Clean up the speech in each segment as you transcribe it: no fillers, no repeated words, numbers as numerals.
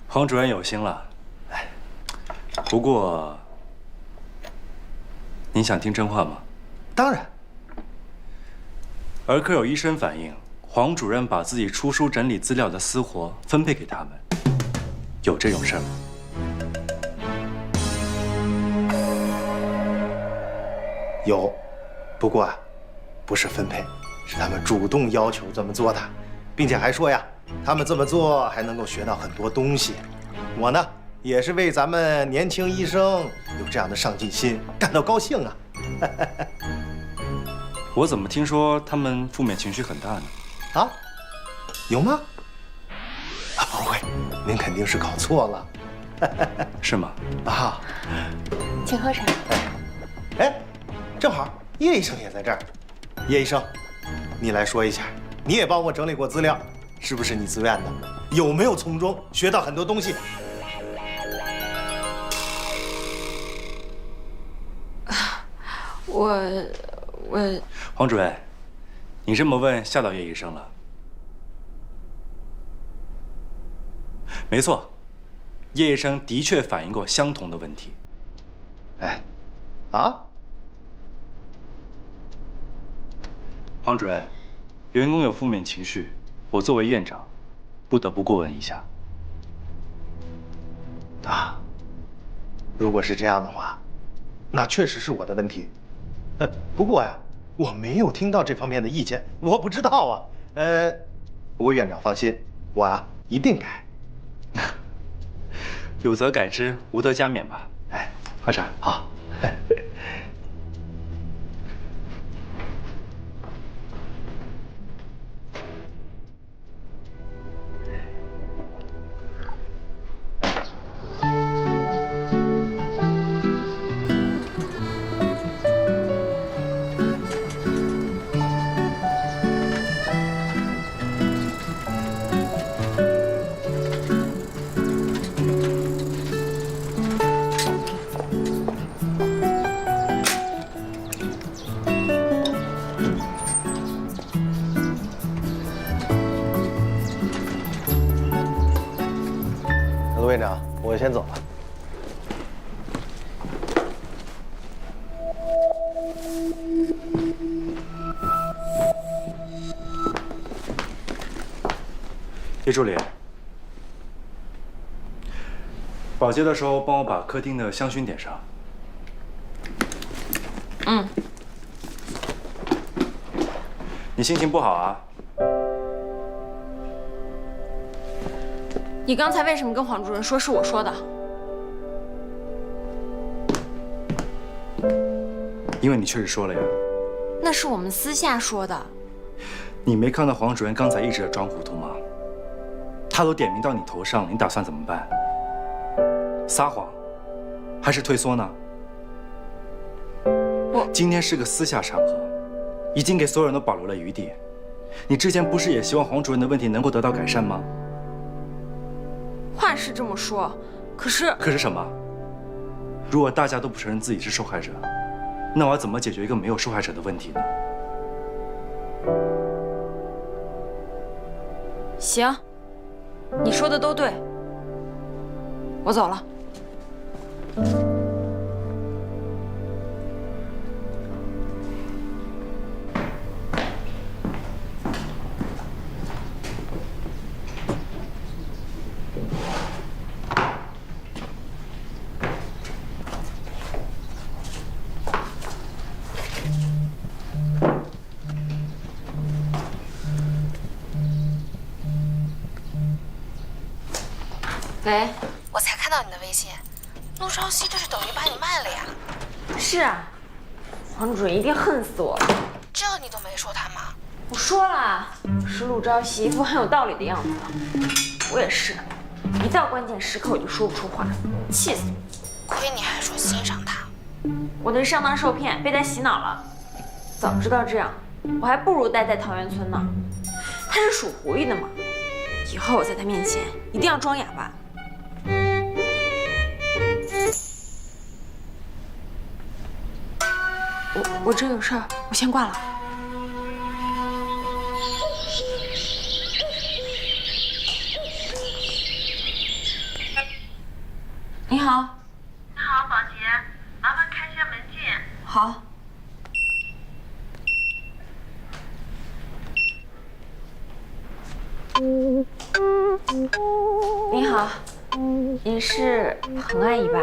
黄主任有心了，哎，不过，您想听真话吗？当然。儿科有医生反映，黄主任把自己出书整理资料的私活分配给他们，有这种事儿吗？有，不过啊，不是分配，是他们主动要求这么做的，并且还说呀，他们这么做还能够学到很多东西。我呢，也是为咱们年轻医生有这样的上进心感到高兴啊。我怎么听说他们负面情绪很大呢？啊，有吗？啊，不会，您肯定是搞错了。是吗？啊，请喝茶。哎，正好叶医生也在这儿。叶医生，你来说一下，你也帮我整理过资料，是不是你自愿的？有没有从中学到很多东西？我，黄主任，你这么问吓到叶医生了。没错，叶医生的确反映过相同的问题。哎，啊？黄主任，员工有负面情绪，我作为院长，不得不过问一下。啊，如果是这样的话，那确实是我的问题。不过呀，我没有听到这方面的意见，我不知道啊。不过院长放心，我啊一定改。有则改之，无则加勉吧。哎，喝茶。好。陆院长，我先走了。叶助理，保洁的时候帮我把客厅的香薰点上。嗯。你心情不好啊？你刚才为什么跟黄主任说是我说的？因为你确实说了呀。那是我们私下说的。你没看到黄主任刚才一直在装糊涂吗？他都点名到你头上了，你打算怎么办？撒谎，还是退缩呢？今天是个私下场合，已经给所有人都保留了余地。你之前不是也希望黄主任的问题能够得到改善吗？话是这么说，可是什么？如果大家都不承认自己是受害者，那我要怎么解决一个没有受害者的问题呢？行，你说的都对，我走了。喂，我才看到你的微信，陆朝夕这是等于把你卖了呀？是啊，黄主任一定恨死我了。这你都没说他吗？我说了，是陆朝夕一副很有道理的样子。我也是，一到关键时刻我就说不出话，气死我。亏你还说欣赏他。我那是上当受骗，被他洗脑了。早知道这样，我还不如待在桃源村呢。他是属狐狸的嘛，以后我在他面前一定要装哑巴。我这有事儿，我先挂了。你好。你好，宝洁，麻烦开下门禁。好。你好，您是彭阿姨吧？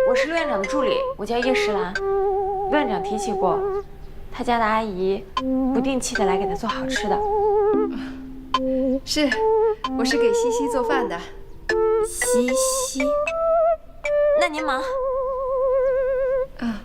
我是陆院长的助理，我叫叶诗兰。陆院长提起过，他家的阿姨不定期的来给他做好吃的。是，我是给西西做饭的。西西，那您忙。嗯。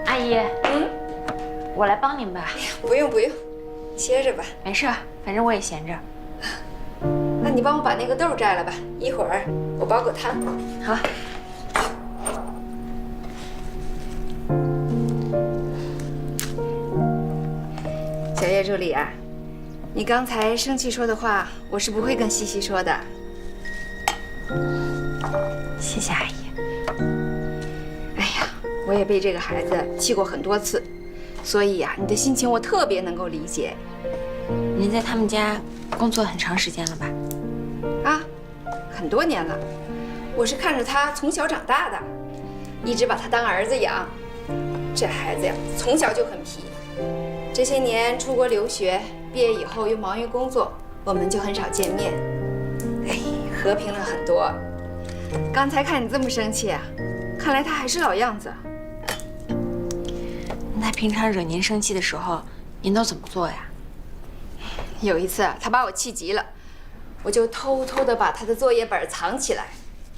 阿姨，我来帮您吧。不用，歇着吧。没事，反正我也闲着。那你帮我把那个豆摘了吧，一会儿我包个汤。好。小叶助理啊，你刚才生气说的话，我是不会跟西西说的。谢谢阿姨。哎呀，我也被这个孩子气过很多次，所以呀，你的心情我特别能够理解。您在他们家工作很长时间了吧？啊，很多年了，我是看着他从小长大的，一直把他当儿子养。这孩子呀，从小就很皮。这些年出国留学，毕业以后又忙于工作，我们就很少见面。哎，和平了很多。刚才看你这么生气啊，看来他还是老样子。那平常惹您生气的时候，您都怎么做呀？有一次他把我气急了，我就偷偷的把他的作业本藏起来，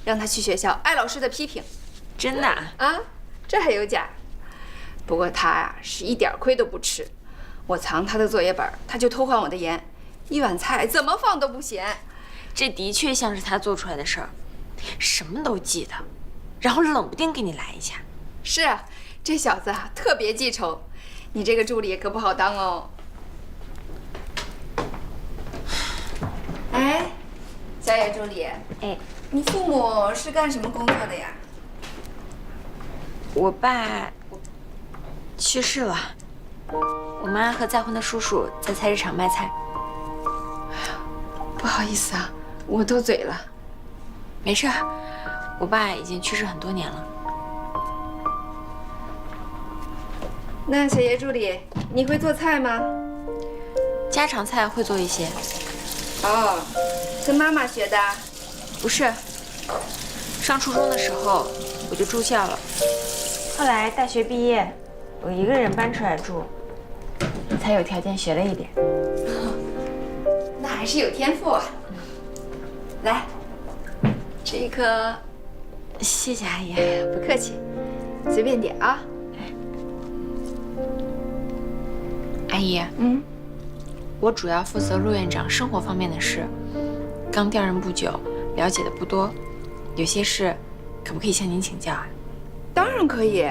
让他去学校挨老师的批评。真的啊？啊，这还有假？不过他呀是一点亏都不吃。我藏他的作业本，他就偷换我的盐，一碗菜怎么放都不咸。这的确像是他做出来的事儿，什么都记得，然后冷不丁给你来一下。是啊，这小子啊特别记仇，你这个助理可不好当哦。哎，小野助理，哎，你父母是干什么工作的呀？我爸去世了，我妈和再婚的叔叔在菜市场卖菜。不好意思啊，我多嘴了。没事，我爸已经去世很多年了。那小叶助理，你会做菜吗？家常菜会做一些。哦，跟妈妈学的？不是，上初中的时候我就住校了，后来大学毕业，我一个人搬出来住，才有条件学了一点。那还是有天赋啊。来，吃一颗。谢谢阿姨。不客气，随便点啊。阿姨，我主要负责陆院长生活方面的事，刚调任不久，了解的不多，有些事可不可以向您请教啊？当然可以。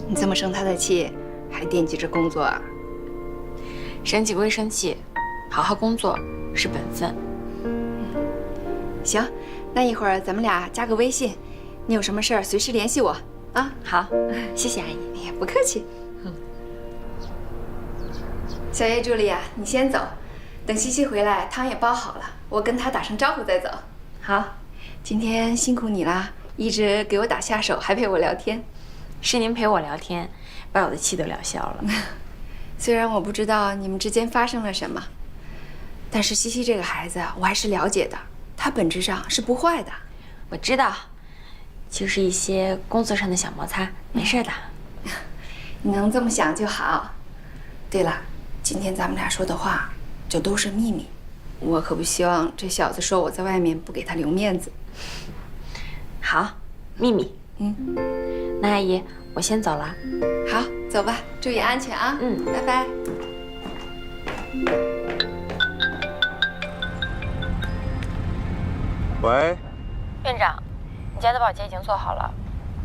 你这么生他的气，还惦记着工作啊？生气归生气，好好工作是本分。行，那一会儿咱们俩加个微信，你有什么事儿随时联系我啊。好，谢谢阿姨。哎呀，不客气。小叶助理啊，你先走，等西西回来，汤也煲好了，我跟她打声招呼再走。好，今天辛苦你啦，一直给我打下手，还陪我聊天。是您陪我聊天，把我的气都聊消了。虽然我不知道你们之间发生了什么，但是西西这个孩子我还是了解的，他本质上是不坏的。我知道，就是一些工作上的小摩擦，没事的。你能这么想就好。对了，今天咱们俩说的话就都是秘密，我可不希望这小子说我在外面不给他留面子。好，秘密。那阿姨，我先走了。好，走吧，注意安全啊。拜拜。喂，院长，你家的保洁已经做好了，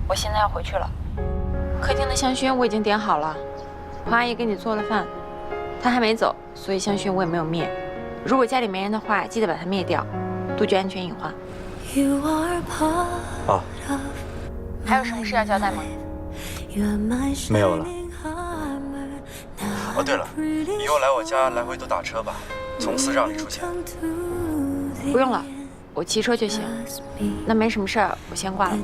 我现在要回去了。客厅的香薰我已经点好了，黄阿姨给你做了饭，她还没走，所以香薰我也没有灭。如果家里没人的话，记得把它灭掉，杜绝安全隐患。啊，还有什么事要交代吗？没有了。哦，对了，以后来我家来回都打车吧，从私让里出钱。不用了，我骑车就行。那没什么事儿，我先挂了。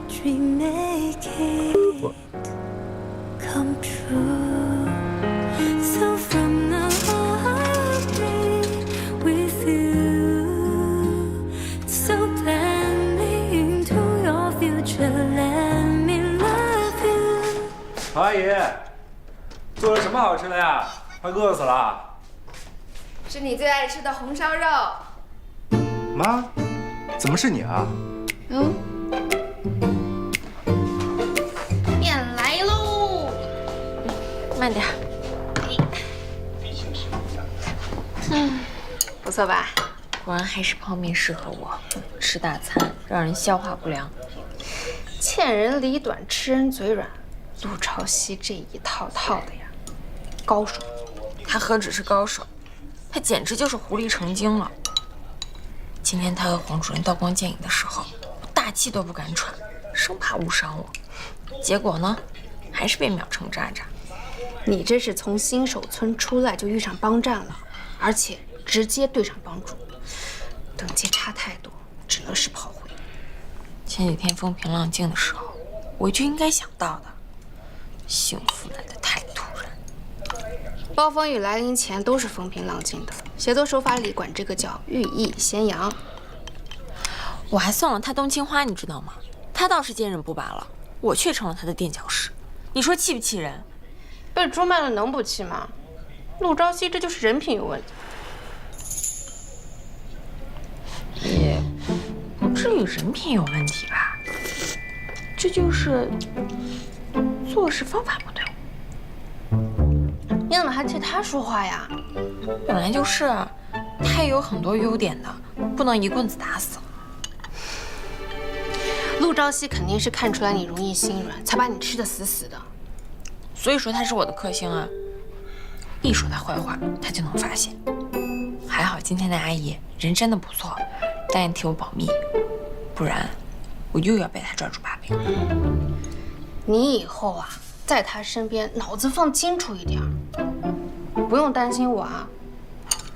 阿姨，做了什么好吃的呀？快饿死了！是你最爱吃的红烧肉。妈，怎么是你啊？面来喽！慢点。不错吧？果然还是泡面适合我，吃大餐让人消化不良。欠人理短，吃人嘴软。陆朝夕这一套套的呀，高手。他何止是高手，他简直就是狐狸成精了。今天他和黄主任刀光剑影的时候，我大气都不敢喘，生怕误伤我。结果呢，还是被秒成渣渣。你这是从新手村出来就遇上帮战了，而且直接对上帮主，等级差太多，只能是炮灰。前几天风平浪静的时候，我就应该想到的。幸福来得太突然。暴风雨来临前都是风平浪静的，写作手法里管这个叫寓意先扬。我还送了他冬青花，你知道吗？他倒是坚韧不拔了，我却成了他的垫脚石。你说气不气人？被出卖了能不气吗？陆朝夕这就是人品有问题。也不至于人品有问题吧，这就是做事方法不对。你怎么还替他说话呀？本来就是，他也有很多优点的，不能一棍子打死。陆朝夕肯定是看出来你容易心软，才把你吃得死死的。所以说他是我的克星啊，一说他坏话，他就能发现。还好今天的阿姨人真的不错，答应替我保密，不然我又要被他抓住把柄。你以后啊，在他身边脑子放清楚一点，不用担心我啊，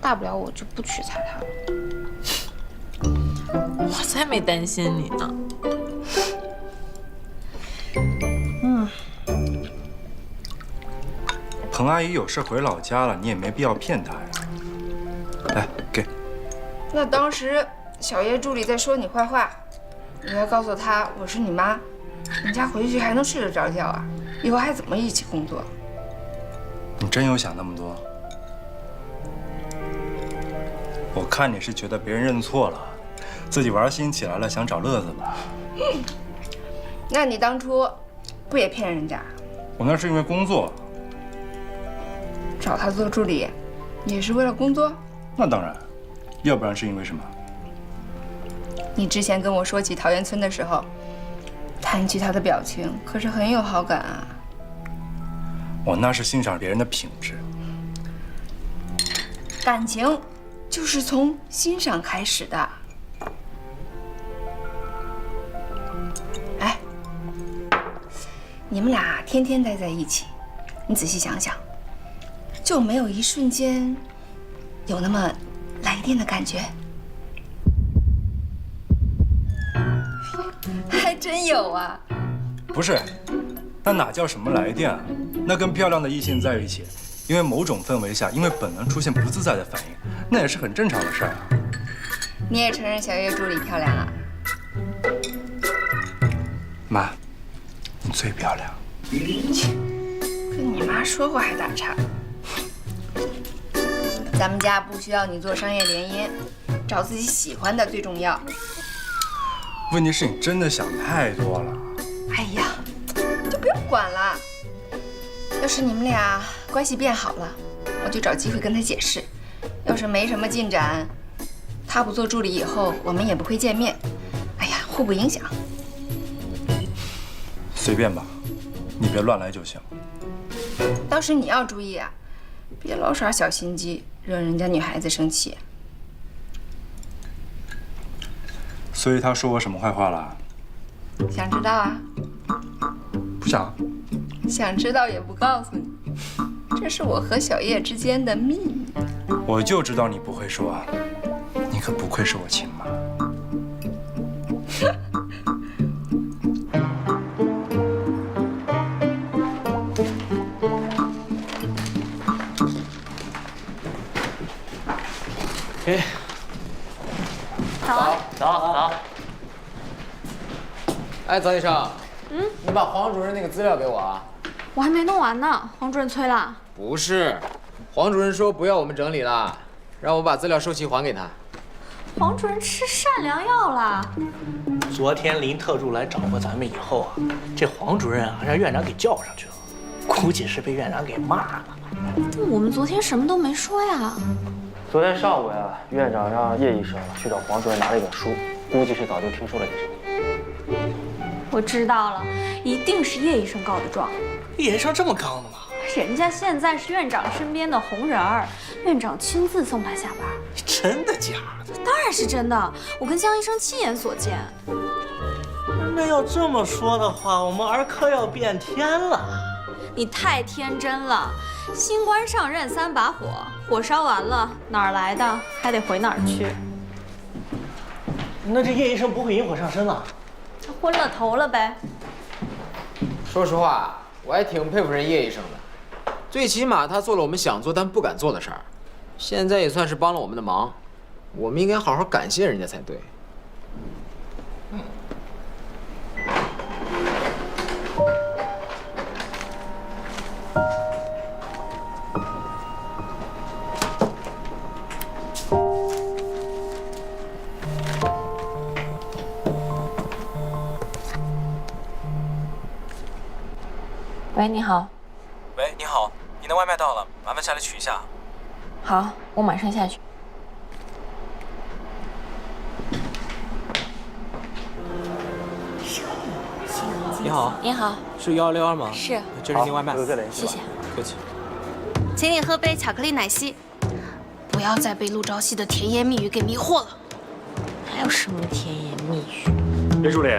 大不了我就不取材他了。我才没担心你呢。彭阿姨有事回老家了，你也没必要骗她呀。来，给。那当时小叶助理在说你坏话，你还告诉他我是你妈，人家回去还能睡得着觉啊？以后还怎么一起工作？你真有想那么多？我看你是觉得别人认错了，自己玩心起来了，想找乐子吧？那你当初不也骗人家？我那是因为工作。找他做助理，也是为了工作？那当然，要不然是因为什么？你之前跟我说起桃源村的时候，谈起他的表情可是很有好感啊。我那是欣赏别人的品质。感情就是从欣赏开始的。哎，你们俩天天待在一起，你仔细想想，就没有一瞬间有那么来电的感觉？还真有啊！不是，那哪叫什么来电啊？那跟漂亮的异性在一起，因为某种氛围下，因为本能出现不自在的反应，那也是很正常的事儿啊。你也承认小叶助理漂亮啊？妈，你最漂亮。跟你妈说话还打岔。咱们家不需要你做商业联姻，找自己喜欢的最重要。问题是你真的想太多了。哎呀，就不用管了。要是你们俩关系变好了，我就找机会跟他解释；要是没什么进展，他不做助理以后，我们也不会见面。互不影响。随便吧，你别乱来就行。倒是你要注意啊，别老耍小心机，惹人家女孩子生气。所以他说我什么坏话了？想知道啊？不想。想知道也不告诉你，这是我和小叶之间的秘密。我就知道你不会说，你可不愧是我亲妈。哎，早。哎，早医生，你把黄主任那个资料给我啊。我还没弄完呢，黄主任催了。不是，黄主任说不要我们整理了，让我把资料收齐还给他。黄主任吃善良药了。昨天林特助来找过咱们以后啊，这黄主任啊让院长给叫上去了，估计是被院长给骂了。我们昨天什么都没说呀。昨天上午呀，院长让叶医生去找黄主任拿了一本书，估计是早就听说了这事。我知道了，一定是叶医生告的状。叶医生这么刚的吗？人家现在是院长身边的红人儿，院长亲自送他下班。真的假的？当然是真的，我跟江医生亲眼所见。那要这么说的话，我们儿科要变天了。你太天真了，新官上任3把火，火烧完了哪儿来的还得回哪儿去。那这叶医生不会引火上身了？他昏了头了呗。说实话，我还挺佩服人叶医生的，最起码他做了我们想做但不敢做的事儿，现在也算是帮了我们的忙，我们应该好好感谢人家才对。喂，你好。喂，你好，你的外卖到了，麻烦下来取一下。好，我马上下去。你好，你好，是1162吗？是，这是您外卖，谢谢。客气。请你喝杯巧克力奶昔，不要再被陆朝夕的甜言蜜语给迷惑了。还有什么甜言蜜语？叶助理。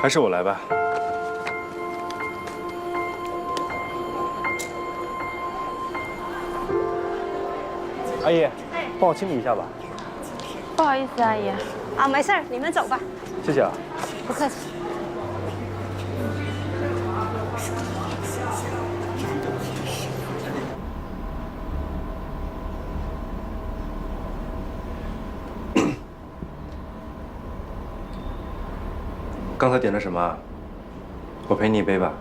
还是我来吧。阿姨，帮我清理一下吧。不好意思，阿姨。啊，没事儿，你们走吧。谢谢啊。不客气。刚才点的什么？我陪你一杯吧。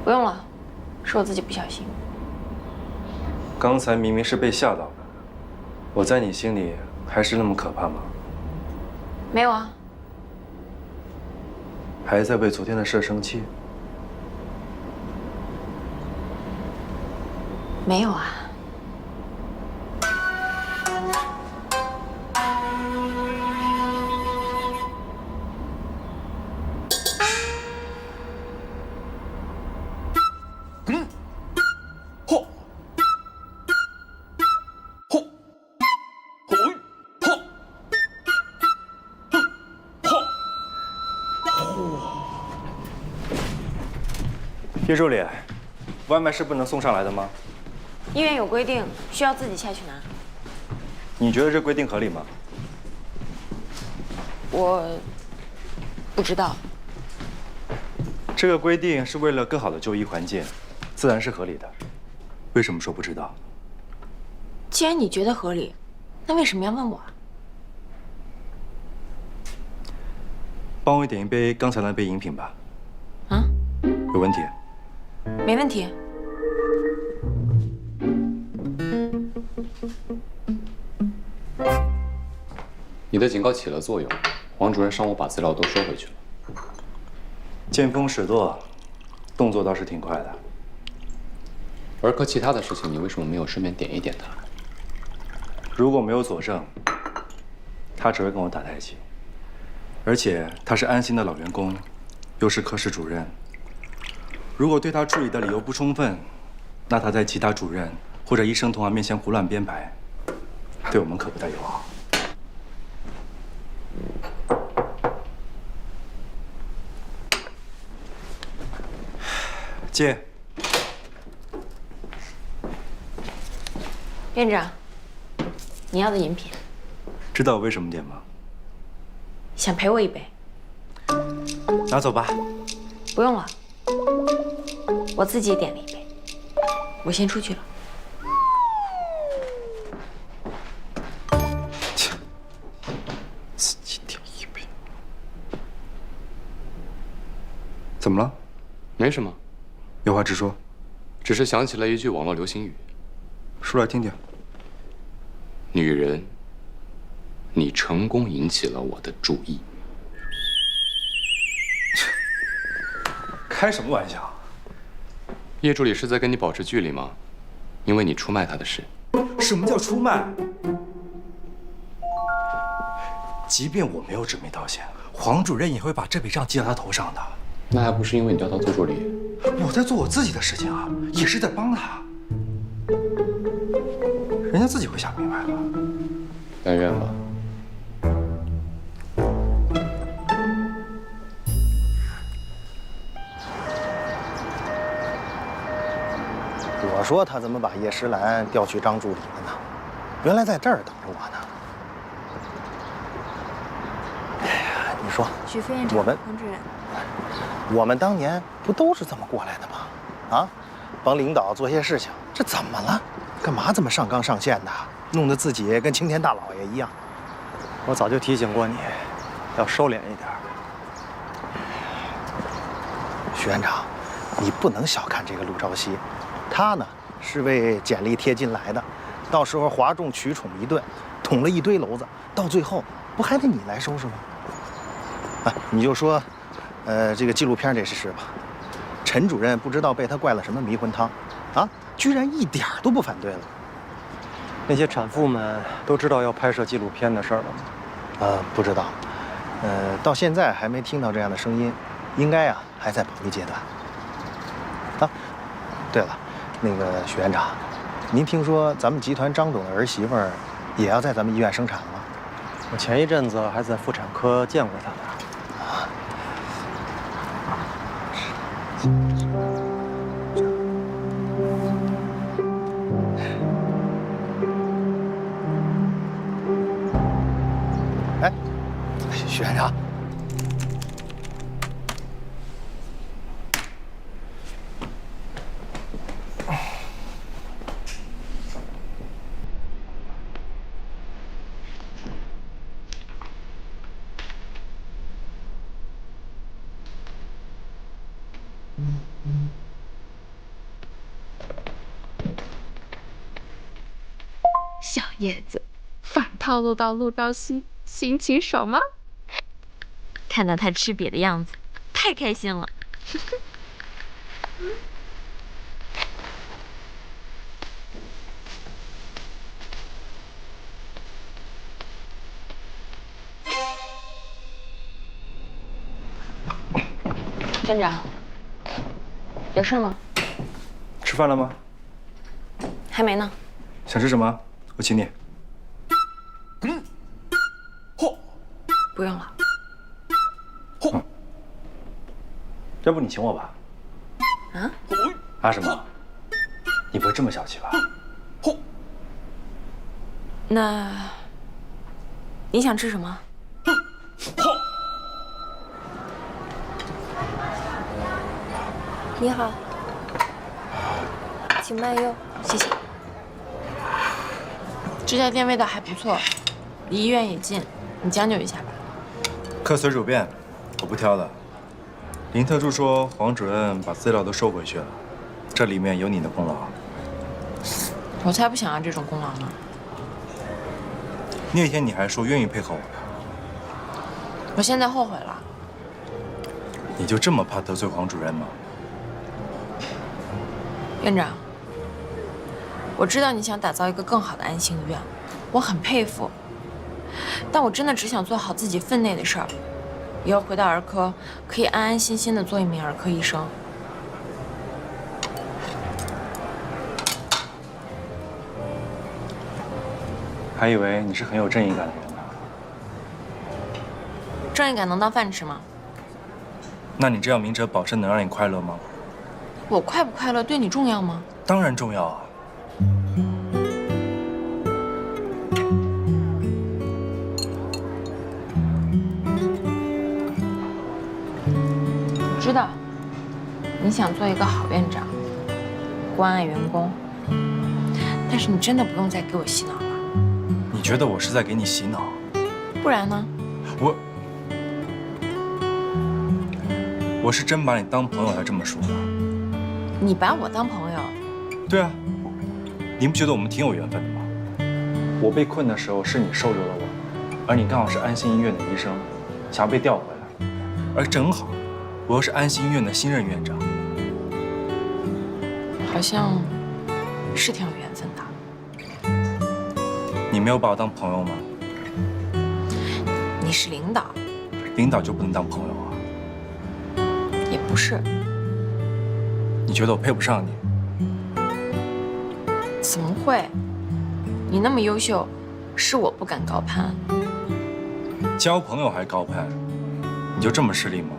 不用了，是我自己不小心。刚才明明是被吓到的，我在你心里还是那么可怕吗？没有啊。还在为昨天的事生气？没有啊。叶助理，外卖是不能送上来的吗？医院有规定，需要自己下去拿。你觉得这规定合理吗？我不知道。这个规定是为了更好的就医环境，自然是合理的。为什么说不知道？既然你觉得合理，那为什么要问我啊？帮我点一杯刚才那杯饮品吧。啊？有问题？没问题。你的警告起了作用，黄主任上午把资料都收回去了。见风使舵，动作倒是挺快的。儿科其他的事情，你为什么没有顺便点一点他？如果没有佐证，他只会跟我打太极。而且他是安心的老员工，又是科室主任。如果对他处理的理由不充分，那他在其他主任或者医生同行面前胡乱编排，对我们可不太友好。接。院长，你要的饮品，知道我为什么点吗？想陪我一杯？拿走吧。不用了，我自己点了一杯。我先出去了。自己点一杯。怎么了？没什么，有话直说。只是想起了一句网络流行语，说来听听。女人，你成功引起了我的注意。开什么玩笑？叶助理是在跟你保持距离吗？因为你出卖他的事。什么叫出卖？即便我没有准备道歉，黄主任也会把这笔账记到他头上的。那还不是因为你叫他做助理？我在做我自己的事情啊，也是在帮他。人家自己会想明白的。但愿吧。我说他怎么把叶诗兰调去当助理了呢？原来在这儿等着我呢。哎呀，你说，许副院长，我们黄主任，我们当年不都是这么过来的吗？啊，帮领导做些事情，这怎么了？干嘛这么上纲上线的？弄得自己跟青天大老爷一样。我早就提醒过你，要收敛一点。许院长，你不能小看这个陆朝夕，他呢是为简历贴金来的，到时候哗众取宠一顿，捅了一堆篓子，到最后不还得你来收拾吗？啊，你就说，这个纪录片这事吧，陈主任不知道被他灌了什么迷魂汤，啊，居然一点都不反对了。那些产妇们都知道要拍摄纪录片的事儿了吗？不知道，到现在还没听到这样的声音，应该啊还在保密阶段。啊，对了，那个许院长，您听说咱们集团张董的儿媳妇儿也要在咱们医院生产了吗？我前一阵子还在妇产科见过她呢。哎，许院长，小叶子反套路到陆朝夕，心情爽吗？看到他吃瘪的样子，太开心了。院长，有事吗？吃饭了吗？还没呢。想吃什么？我请你。不用了。要不你请我吧？啊？啊什么？你不会这么小气吧？那你想吃什么？你好，请慢用，谢谢。这家店味道还不错，离医院也近，你将就一下吧。客随主便，我不挑的。林特助说黄主任把资料都收回去了，这里面有你的功劳。我才不想要这种功劳呢。那天你还说愿意配合我的，我现在后悔了。你就这么怕得罪黄主任吗？院长，我知道你想打造一个更好的安心医院，我很佩服。但我真的只想做好自己分内的事儿，以后回到儿科可以安安心心的做一名儿科医生。还以为你是很有正义感的人呢。正义感能当饭吃吗？那你这样明哲保身能让你快乐吗？我快不快乐对你重要吗？当然重要啊。我知道，你想做一个好院长，关爱员工，但是你真的不用再给我洗脑了。你觉得我是在给你洗脑？不然呢？我是真把你当朋友才这么说的。你把我当朋友？对啊，你不觉得我们挺有缘分的吗？我被困的时候是你收留了我，而你刚好是安心医院的医生，想要被调回来，而正好我又是安心医院的新任院长，好像是挺有缘分的。你没有把我当朋友吗？你是领导，领导就不能当朋友啊？也不是。你觉得我配不上你？怎么会？你那么优秀，是我不敢高攀。交朋友还高攀，你就这么势利吗？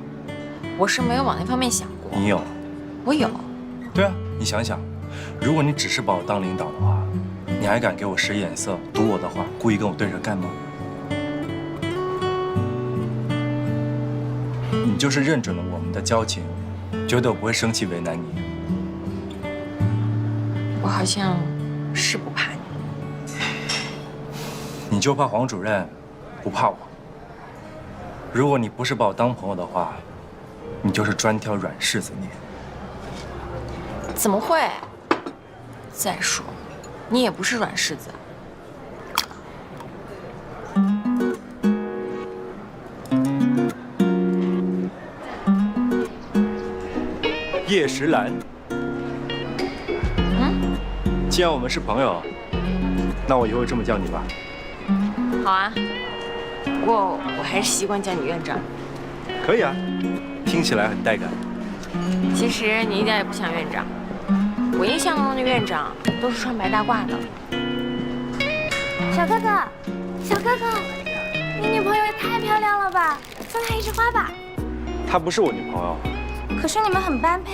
我是没有往那方面想过。你有？我有。对啊，你想想，如果你只是把我当领导的话，你还敢给我使眼色、堵我的话，故意跟我对着干吗？你就是认准了我们的交情，觉得我不会生气为难你。我好像是不怕你。你就怕黄主任，不怕我。如果你不是把我当朋友的话，你就是专挑软柿子捏。怎么会？再说，你也不是软柿子。叶石兰。既然我们是朋友，那我以后这么叫你吧。好啊，不过我还是习惯叫你院长。可以啊，听起来很带感。其实你一点也不像院长，我印象中的院长都是穿白大褂的。小哥哥，小哥哥，你女朋友也太漂亮了吧！送她一枝花吧。她不是我女朋友。可是你们很般配。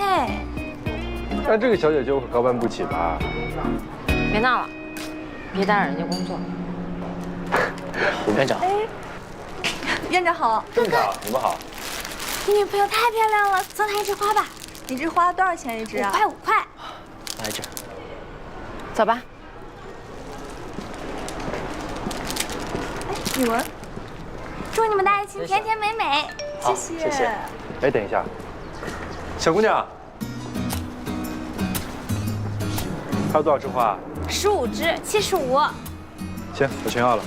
那这个小姐就可高攀不起吧？别闹了，别打扰人家工作。院长。院长好。院长，你们好。你女朋友太漂亮了，送她一枝花吧。一枝花多少钱一枝啊？5块。来这。走吧。语文。祝你们的爱情甜甜美美。谢谢。谢谢。哎，等一下，小姑娘，还有多少枝花？15枝，75。行，我全要了。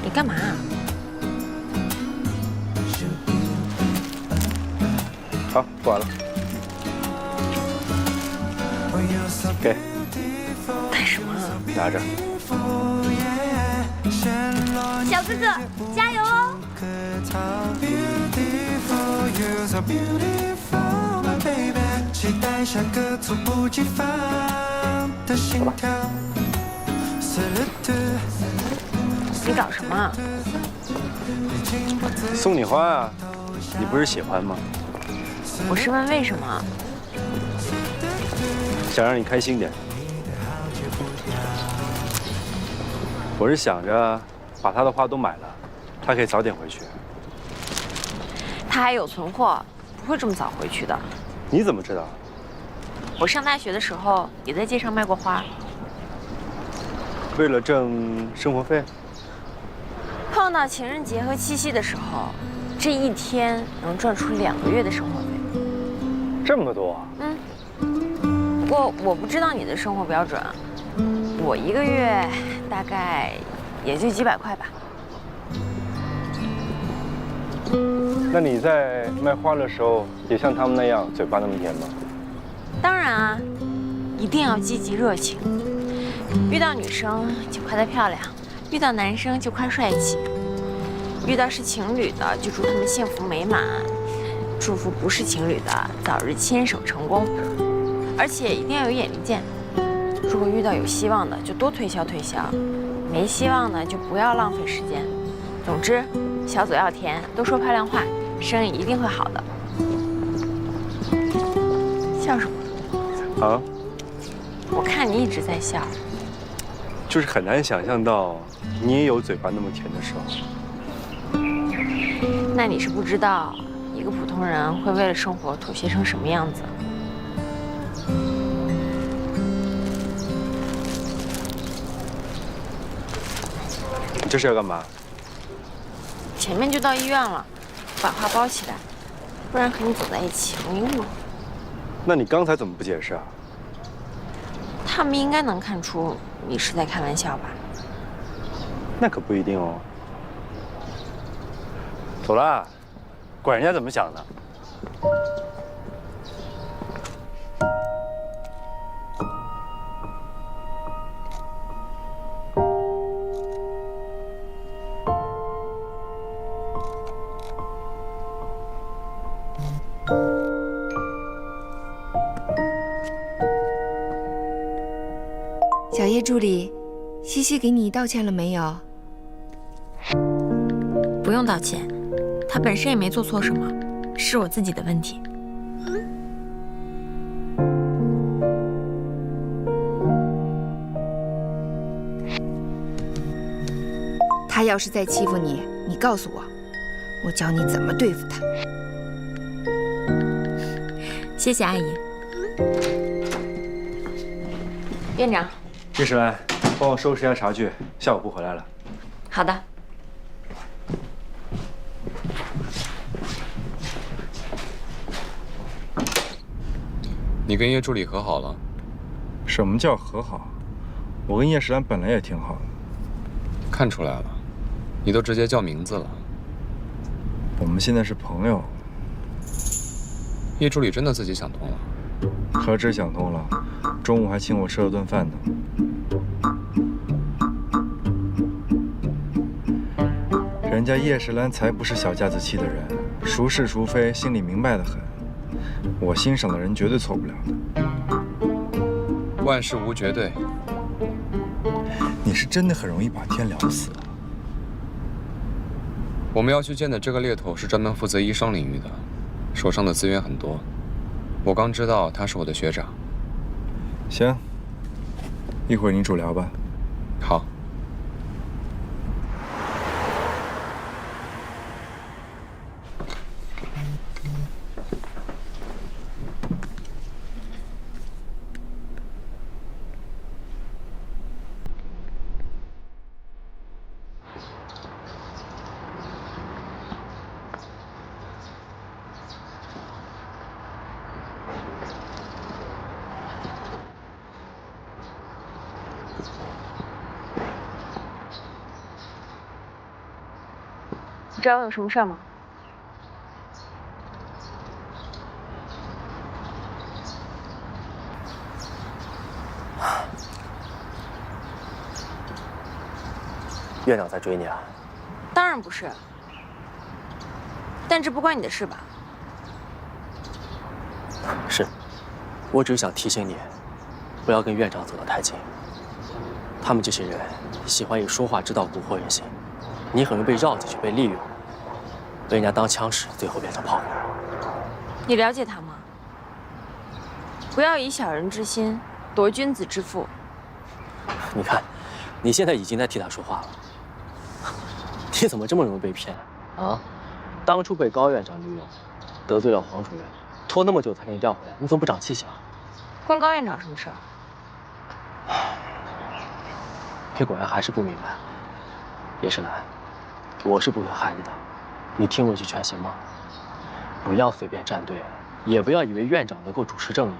你干嘛？好，不玩了。给。干什么？拿着。小哥哥，加油哦！期待下个猝不及防的心跳。你搞什么？送你花啊，你不是喜欢吗？我是问为什么。想让你开心点。我是想着把他的花都买了，他可以早点回去。他还有存货，不会这么早回去的。你怎么知道？我上大学的时候也在街上卖过花。为了挣生活费？碰到情人节和七夕的时候，这一天能赚出2个月的生活费。这么多？不过我不知道你的生活标准，我1个月大概也就几百块吧。那你在卖花的时候，也像他们那样嘴巴那么甜吗？当然啊，一定要积极热情，遇到女生就夸她漂亮，遇到男生就夸帅气，遇到是情侣的就祝他们幸福美满，祝福不是情侣的早日牵手成功，而且一定要有眼力见。如果遇到有希望的就多推销推销，没希望的就不要浪费时间。总之，小嘴要甜，多说漂亮话，生意一定会好的。笑什么？啊？我看你一直在笑。就是很难想象到你也有嘴巴那么甜的时候。那你是不知道，一个普通人会为了生活妥协成什么样子。你这是要干嘛？前面就到医院了，把话包起来，不然和你走在一起容易误会。那你刚才怎么不解释啊？他们应该能看出你是在开玩笑吧？那可不一定哦。走了，管人家怎么想的。小叶助理，西西给你道歉了没有？不用道歉，他本身也没做错什么，是我自己的问题。他要是再欺负你，你告诉我，我教你怎么对付他。谢谢阿姨。院长。叶时兰，帮我收拾一下茶具，下午不回来了。好的。你跟叶助理和好了？什么叫和好？我跟叶时兰本来也挺好的。看出来了，你都直接叫名字了。我们现在是朋友。叶助理真的自己想通了？何止想通了，中午还请我吃了顿饭呢。人家叶时兰才不是小家子气的人，孰是孰非，心里明白得很。我欣赏的人绝对错不了的。万事无绝对。你是真的很容易把天聊死啊。我们要去见的这个猎头是专门负责医生领域的，手上的资源很多。我刚知道他是我的学长。行，一会儿你主聊吧。好。你知道我有什么事吗？院长在追你啊？当然不是，但这不关你的事吧？是，我只是想提醒你，不要跟院长走得太近。他们这些人喜欢以说话之道蛊惑人心，你很容易被绕进去，被利用，被人家当枪使，最后变成炮灰。你了解他吗？不要以小人之心夺君子之腹。你看，你现在已经在替他说话了。你怎么这么容易被骗啊？当初被高院长利用，得罪了黄主任，拖那么久才给你调回来，你怎么不长记性啊？关高院长什么事儿？你果然还是不明白。叶时兰，我是不会害你的，你听我一句劝行吗？不要随便站队，也不要以为院长能够主持正义。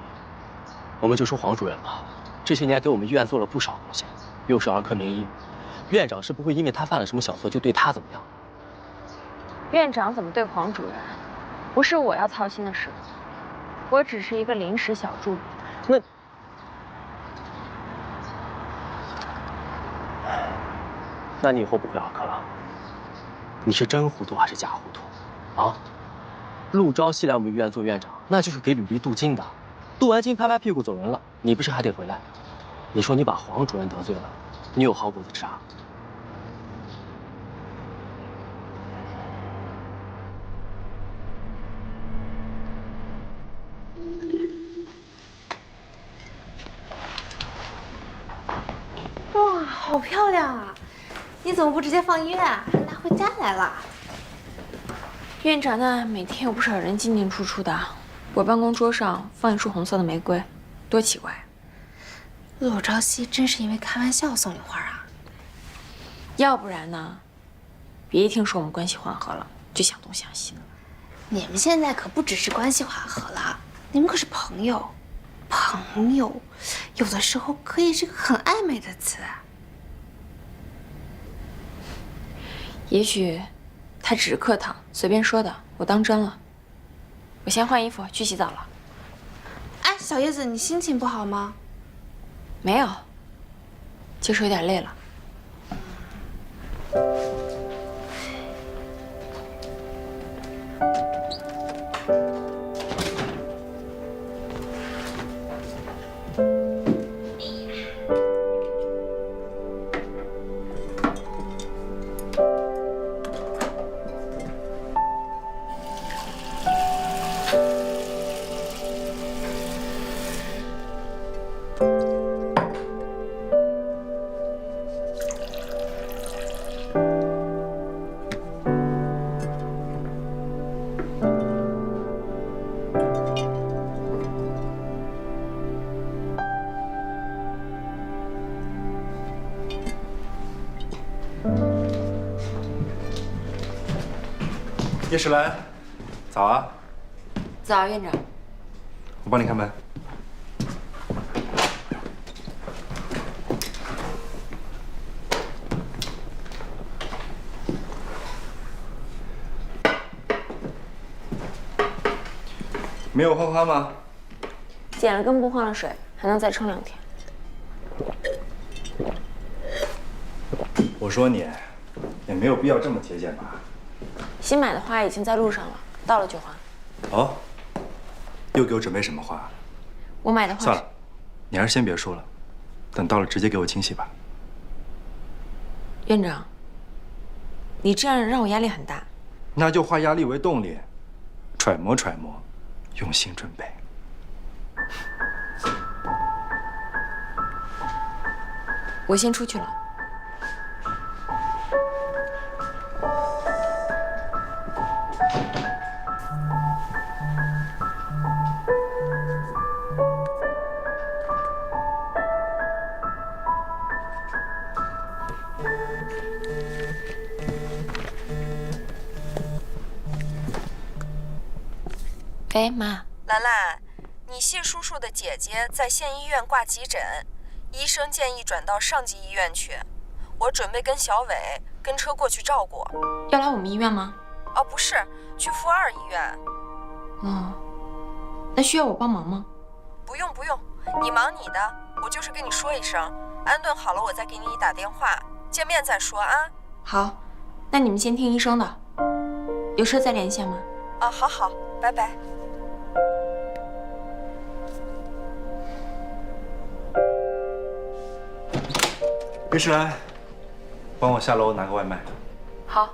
我们就说黄主任吧，这些年给我们医院做了不少贡献，又是儿科名医，院长是不会因为他犯了什么小错就对他怎么样。院长怎么对黄主任，不是我要操心的事，我只是一个临时小助理。那那你以后不回儿科了？你是真糊涂还是假糊涂？啊？陆朝夕来我们医院做院长，那就是给吕丽镀金的，镀完金拍拍屁股走人了，你不是还得回来？你说你把黄主任得罪了，你有好果子吃啊？哇，好漂亮啊！你怎么不直接放医院啊，还拿回家来了？院长呢，每天有不少人进进出出的。我办公桌上放一束红色的玫瑰，多奇怪。陆朝夕真是因为开玩笑送你花啊？要不然呢？别一听说我们关系缓和了，就想东想西的。你们现在可不只是关系缓和了，你们可是朋友。朋友，有的时候可以是个很暧昧的词。也许他只是客套，随便说的，我当真了。我先换衣服去洗澡了。哎，小叶子，你心情不好吗？没有，就是有点累了。叶时兰，早啊！早，院长。我帮你开门。没有换花吗？剪了根部换了水，还能再撑2天。我说你，也没有必要这么节俭吧？新买的花已经在路上了，到了就还。哦，又给我准备什么花？我买的花。算了，你还是先别说了，等到了直接给我惊喜吧。院长，你这样让我压力很大。那就化压力为动力，揣摩揣摩，用心准备。我先出去了。哎，妈，兰兰，你谢叔叔的姐姐在县医院挂急诊，医生建议转到上级医院去。我准备跟小伟跟车过去照顾。要来我们医院吗？哦，不是，去妇二医院。哦，那需要我帮忙吗？不用不用，你忙你的，我就是跟你说一声，安顿好了我再给你打电话，见面再说啊。好，那你们先听医生的，有事再连线吗？啊，好好，拜拜。叶时兰，帮我下楼拿个外卖。好。